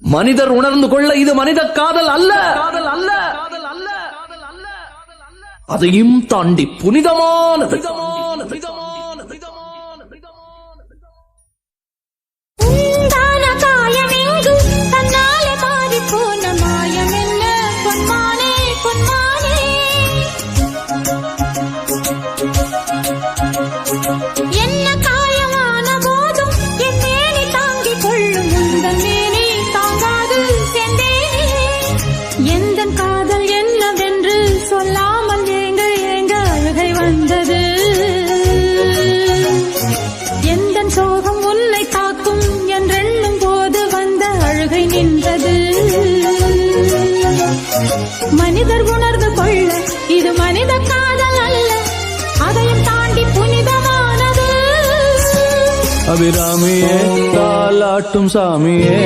மனிதர் உணர்ந்து கொள்ள இது மனித காதல் அல்ல, அதையும் தாண்டி புனிதமானது. என்ன காயமான போதும் என் மேனி தாங்கிக் கொள்ளும் உந்தன் மேனி தாங்காது சென்றேனே. எந்த காதல் என்னவென்று சொல்லாமல் ஏங்க ஏங்க அழுகை வந்தது. எந்த சோகம் உன்னை தாக்கும் என்றெண்ணும் போது வந்த அழுகை நின்றது. மனிதர் உணர்ந்து கொள்ள இது மனித காதல் அல்ல, அதையும் தாண்டி புனிதமானது. அபிராமியே தாலாட்டும் சாமியே.